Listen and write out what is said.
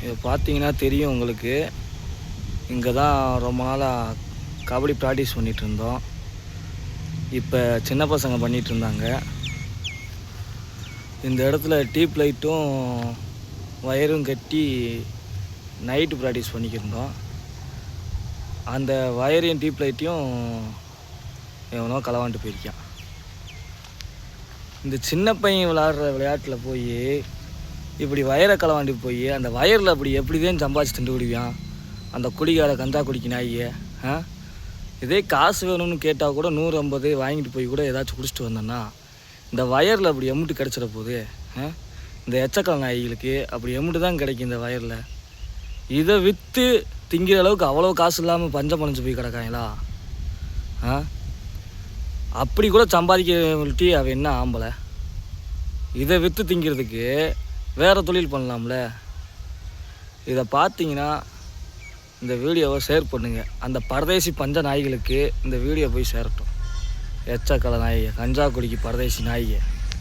இதை பார்த்தீங்கன்னா தெரியும் உங்களுக்கு. இங்கே தான் ரொம்ப நாளாக கபடி ப்ராக்டிஸ் பண்ணிகிட்டு இருந்தோம். இப்போ சின்ன பசங்க பண்ணிகிட்டு இருந்தாங்க. இந்த இடத்துல டியூப் லைட்டும் வயரும் கட்டி நைட்டு ப்ராக்டிஸ் பண்ணிக்கிருந்தோம். அந்த வயரையும் டியூப் லைட்டையும் எவனோ களவாண்டு போயிருக்கான். இந்த சின்ன பையன் விளையாடுற விளையாட்டில் போய் இப்படி வயரை களவாண்டி போய் அந்த வயரில் அப்படி எப்படிதான் சம்பாதிச்சு திண்டு விடுவான் அந்த குடிக்கார கஞ்சா குடிக்க நாயை. இதே காசு வேணும்னு கேட்டால் கூட 150 வாங்கிட்டு போய் கூட ஏதாச்சும் குடிச்சிட்டு வந்தோன்னா இந்த வயரில் அப்படி எம்முட்டு கிடச்சிட போகுது. இந்த எச்சக்கலை நாய்களுக்கு அப்படி எம்முட்டு தான் கிடைக்கும் இந்த வயரில். இதை விற்று திங்கிற அளவுக்கு அவ்வளோ காசு இல்லாமல் பஞ்சம் பணிஞ்சு போய் கிடக்காங்களா? அப்படி கூட சம்பாதிக்கிறவங்கள்ட்டி அவன் என்ன ஆம்பளை? இதை விற்று திங்கிறதுக்கு வேறு தொழில் பண்ணலாம்ல. இதை பார்த்தீங்கன்னா இந்த வீடியோவை ஷேர் பண்ணுங்கள். அந்த பரதேசி பஞ்ச நாய்களுக்கு இந்த வீடியோ போய் சேரட்டும். எச்சக்கலை நாய்க, கஞ்சா குடிக்கு பரதேசி நாய்க.